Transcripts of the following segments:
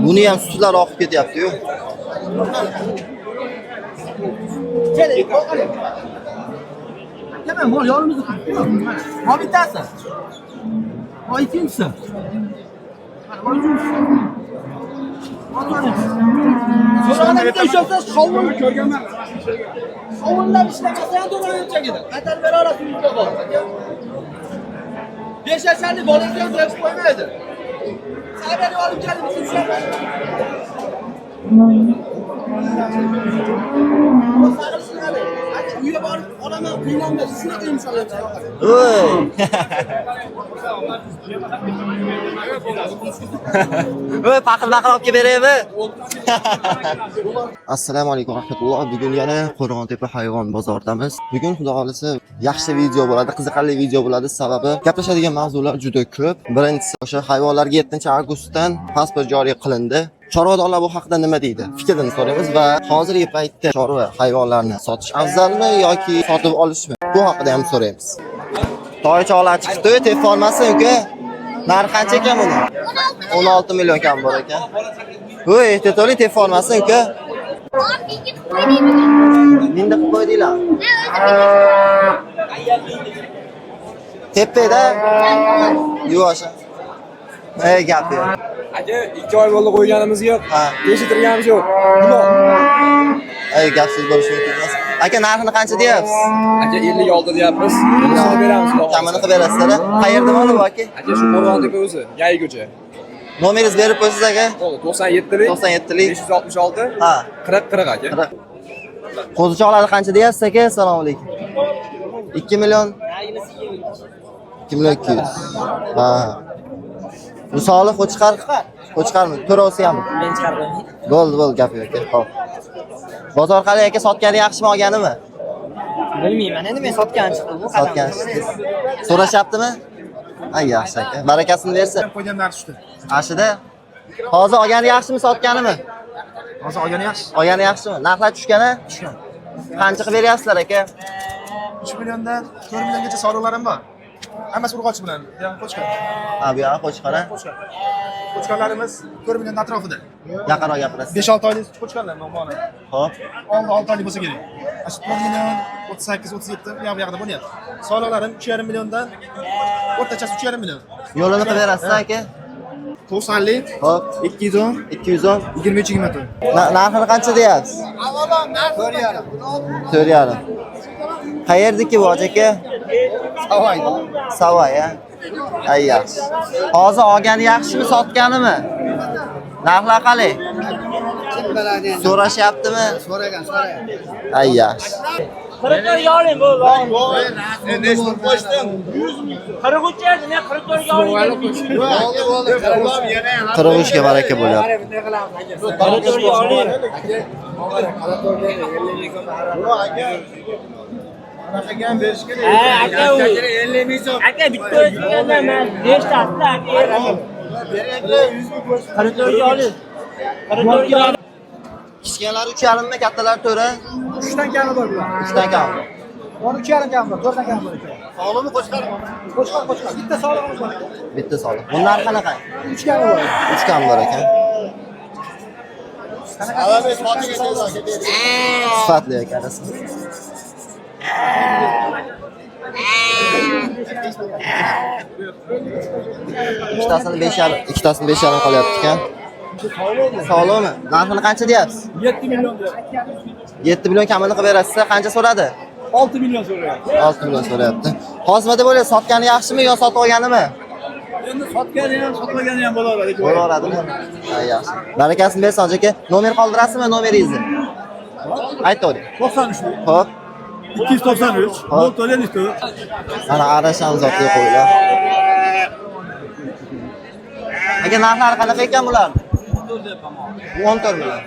Buni ham sutlar oqib ketyapti-yu. Hemen mol yolumuzu tutuyor. Ha bittasi. Ha ikincisi. Sonra bir de şoför şovun körgeme. Şovunlar işlemese ya dolar çekildi. Katar ver arası yüzde var. 5 yaşarlı volantör de hep koymaydı. Saberi alıp geldi bizim şoför. Üye var, ona kıyılanmaz. Şuna kıyım çalıyor. Oy. Oy, paqil-paqil olib beraymi? Assalomu alaykum rahmatulloh. Bugun yana Qo'rg'ontepa hayvon bozoridamiz. Bugun xudo xolisa yaxshi video bo'ladi, qiziqarli video bo'ladi. Sababi gaplashadigan mavzular juda ko'p. Birinchisi, o'sha hayvonlarga 7-avgustdan pasport joriy qilindi. Chorvadorlar bu haqida nima deydi? Fikrini so'raymiz va hozirgi paytda chorva hayvonlarni sotish afzalmi yoki sotib olishmi? Bu haqida ham so'raymiz. Toychoqlar chiqdi, tep olmasin-ku. Narxi qancha ekan buni? 16 million kam bor ekan. Voy, ehtiyotli tep olmasin-ku. Menda qilib qo'ydinglar. Tepeda yuvasha. Ey gap yo'q. Aka 2 oy bo'ldi qo'yganimiz yo'q. Eshittirganimiz yo'q. Nima? Ey gapsiz bo'lishi mumkin emas. Aka narxini qancha deyapsiz? Aka 56 deyapmiz. Qilib beramiz. Kamini qilib berasizlar. Qayerda mana bu aka? Aka shu Qo'rg'ontepa o'zi, Yayi ko'cha. Nomeringizni berib qo'ysiz aka? 97lik 97lik 566 ha 40 aka. Qo'zichoqlarni qancha deyapsiz aka? Assalomu alaykum. 2 million 2 million 200. Ha. Misoli qo'chqarmi? To'rosi ham. Men chiqardim. Bo'ldi, gap yo'q aka. Xo'p. Bozor qalay aka, sotgani yaxshimi, olganimi? Bilmayman, endi men sotgan chiqdi bu. Sotgan chiqdi. So'rashyaptimi? Ha, yaxshi aka. Barakasini bersin. Qo'yganlar tushdi. Ashida. Hozir olgani yaxshimi, sotganimi? Hozir olgani yaxshi. Olgani yaxshimi? Narxlar tushgani? Tushgan. Qancha qilib beryapsizlar aka? 3 milliondan 4 milliongacha savdolarim bor. Hammasi urg'ochi bilan. Qo'chqar. Ha, bu yoqqa qo'chqara. Qo'chqarlarimiz 4 million atrofida. Yaqinroq gapirasiz. 5-6 oylik qo'chqarlar noma'lum. Xo'p. 6 oylik bo'lsa kerak. Shu 4 million 38-37 bu yoqda bo'lyapti. Soliqlarim 3,5 milliondan o'rtachasi 3,5 million. Yo'lini qilib berasiz aka? 90lik, Xo'p. 210, 210. 23-24. Narxini qancha deyapsiz? 4,5. Qayerdiki bu aka? Savay, ya. Ay yaxshi. Hozir olgani yaxshimi, sotganimi? Narxlar qalay? So'rashyaptimi? So'ragan. Ay yaxshi. 44 oling bu. Endi eshitib qo'yishdim. 43 edi, men 44 oling. Bo'ldi. 43 ga baraka bo'lyapti. 44 oling. Anaqagan berish kerak. Aka, 50 ming so'm. Aka, bitta o'tganda men 5 tasda aka. 44 oling. 44 oling. Kichkinalar 3,5 mi, kattalar 4? 3dan kami bor bular. 3dan kam. 12,5 kami bor, 4dan kami bor ekan. Sog'limi, qo'chqarmi? Qo'chqar. Bitta sog'lig'imiz bor. Bitta soliq. Bunlar qanaqa? 3 kami bor. 3 kam bor ekan. Sifatli ekan rasmi. Ikkitasini 5,5 qolyapti ekan. Sog'limi? Narxini qancha deyapsiz? 7 million deyapti. 7 million kamini qilib berasiz. Qancha so'radi? 6 million so'rayapti. 6 million so'rayapti. Hozir nima deb o'ylaysiz? Sotgani yaxshimi yo sotib olganimi? Endi sotgani ham, sotmagani ham bo'laveradi. Bo'laveradimi? Ha, yaxshi. Barakasini bersin aka. Nomer qoldirasizmi, nomeringizni? Aytavering. 93. Xo'p. 293. 054. Mana arasham zotli qo'ylar. Aka, narxlari qanaqa ekan bular? 14 million.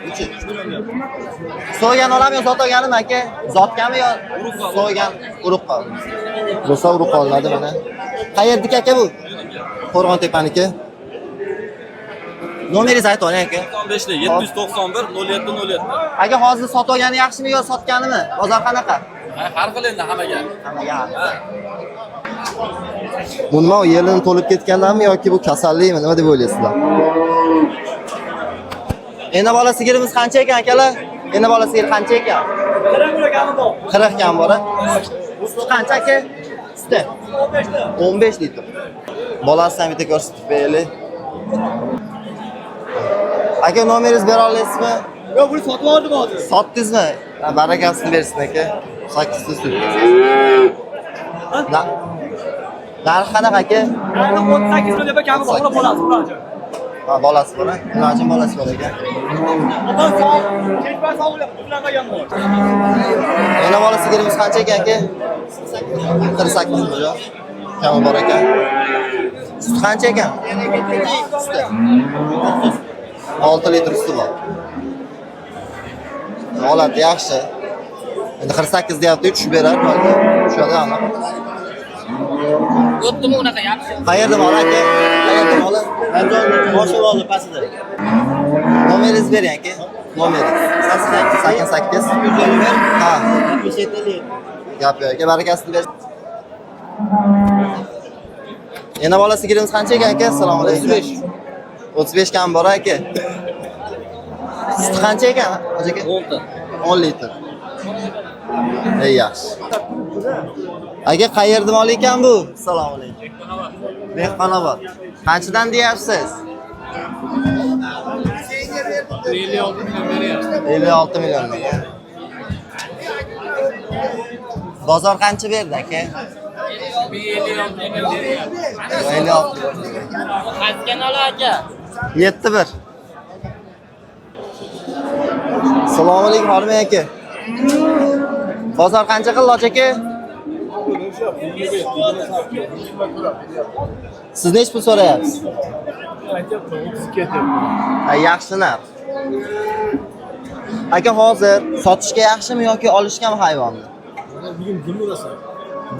So'ygan olami yo sotib olganimi aka? Zotganmi yo so'ygan urug' qoldi? Bo'lsa urug' qolinadi mana. Qayerdiki aka bu? Qo'rg'ontepaniki. Nomeringizni aytib oling aka. 95lik 791 0707. Aka, hozir sotib olgani yaxshimi yo sotganimi? Bozor qanaqa? Har xil endi hammaga. Bu nima, yerini to'lib ketganlarmi yoki bu kasallikmi? Nima deb o'ylaysizlar? Endi bola sigirimiz qancha ekan akalar? Endi bola sigir qancha ekan? 40 kam bor. Suti qancha aka? Suti 15 litr. Bolasidan bitta ko'rsatib beraylik. Aka nomeringizni bera olasizmi? Yo'q, buni sotib oldim hozir. Sotdingizmi? Barakasini bersin aka. 8 ta sut. Narxi qanaqa aka? 38 million deb kami bor, bolasi bor. Ha, bolasi bor. Ilojim bolasi bor ekan. Ondan so'ng kechpa sog'liq ulanmagan bor. Yana bola sigirimiz qancha ekan aka? 48 million. Kami bor ekan. Sut qancha ekan? Suti 6 litr suti bor. Holati yaxshi. Endi 48 deyapti, tushib beradi balki. Tushadi aniq. O'tdimi unaqa yaxshi? Qayerda bor aka? Qayerda bola? Boshqa oldi pastida. Nomeringizni bering aka. Nomeringiz. 88 Ha. 77. Gap yo'q aka, barakasini bersin. Yana bola sigirimiz qancha ekan aka? Assalomu alaykum. 35 kam bor aka. Sut qancha ekan? Hoji aka? 10 litr. Ey yaxshi. Aka qayerda mol ekan bu? Assalomu alaykum. Mehmonobod. Qanchadan deyapsiz? 56 million ekan. Bozor qancha berdi aka? 56. Qaytgan ola aka. 7-1. Assalomu alaykum Hormay aka. Bozor qancha qildi Loj aka? Siz nech pul so'rayapsiz? Ha, yaxshi narx. Aka hozir sotishga yaxshimi yoki olishgami hayvonni?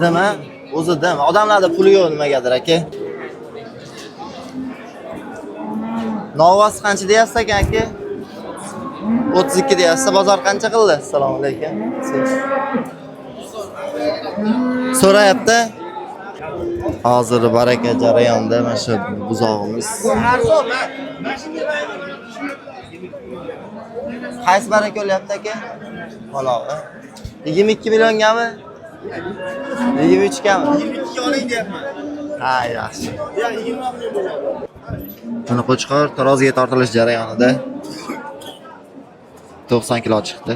Dimi? O'zi dim. Odamlarda puli yo'q nimagadir aka. Novvasi qancha deyapsiz aka aka? 32 deyapsiz. Bozor qancha qildi? Assalomu alaykum. So'rayapti. Hozir baraka jarayonda mana shu buzog'imiz. Qaysi baraka olyapti aka? Manavi. 22 milliongami? 23 gami? 22 oling deyapman. Ha, yaxshi. Ya 20 million bo'ladi. Buni qo'chqor taroziga tortilish jarayonida 90 kilo chiqdi.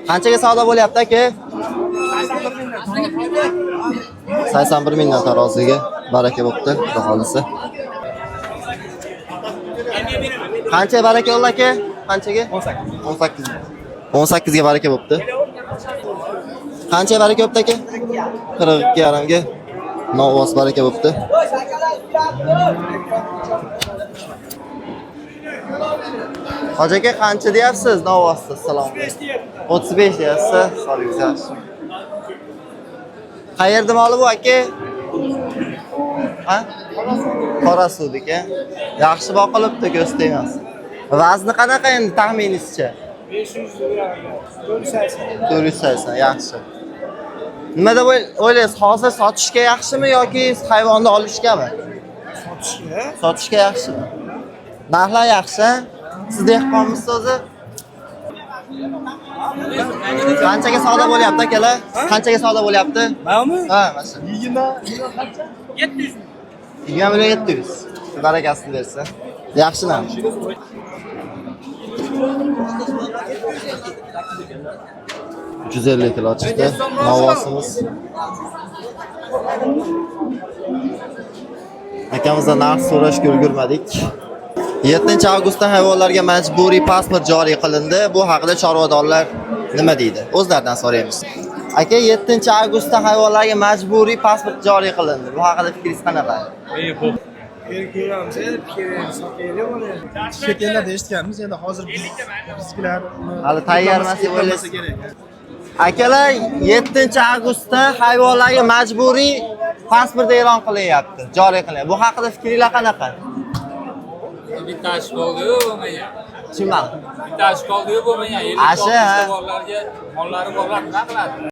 Qanchaga savdo bo'lyapti aka? 81 mingdan taroziga baraka bo'pti, xudo xolisa. Qancha baraka oldi aka? Qanchaga? 18. 18 ga baraka bo'pti. Qancha baraka bo'pti aka? 42,5 ga. Novvos baraka bo'pti. Hoji aka qancha deyapsiz novvosda? Assalomu alaykum. 35 deyapsiz. Sog'lik yaxshi. Qayerda moli bu aka? Ha? Qorasuvdiki. Yaxshi boqilibdi, ko'z tegmas. Vazni qanaqa endi taxminingizcha? 480 yaxshi. Nima deb o'ylaysiz? Hozir sotishga yaxshimi yoki hayvonni olishgami? Sotishga yaxshimi? Narxlar yaxshi. Siz dehqonmisiz o'zi? Qanchaga savdo bo'lyapti akalar? Qanchaga savdo bo'lyapti? Manmi? Ha, mana shu. 20 qancha? 700. 20 million 700. Barakasini bersin. Yaxshi narx. $150 kilo chiqdi. Novvosimiz. Akamizdan narx so'rashga ulgurmadik. 7 avgustda hayvonlarga majburiy pasport joriy qilindi. Bu haqida chorvadorlar nima deydi? O'zlaridan so'raymiz. Aka, 7 avgustda hayvonlarga majburiy pasport joriy qilindi. Bu haqida fikringiz qanaqa? Chet ellarda eshitganmiz, endi hozir bizlar Hali tayyor emas deb o'ylaysiz. Akalar, 7 avgustda hayvonlarga majburiy pasport e'lon qilinyapti, joriy qilinyapti. Bu haqida fikringiz qanaqa? Bitta ashqoldi-yu bo'lmagan. Tushunmadim. Bitta ashqoldi-yu bo'lmagan. Asha. Borlarga mollari borlar nima qiladi?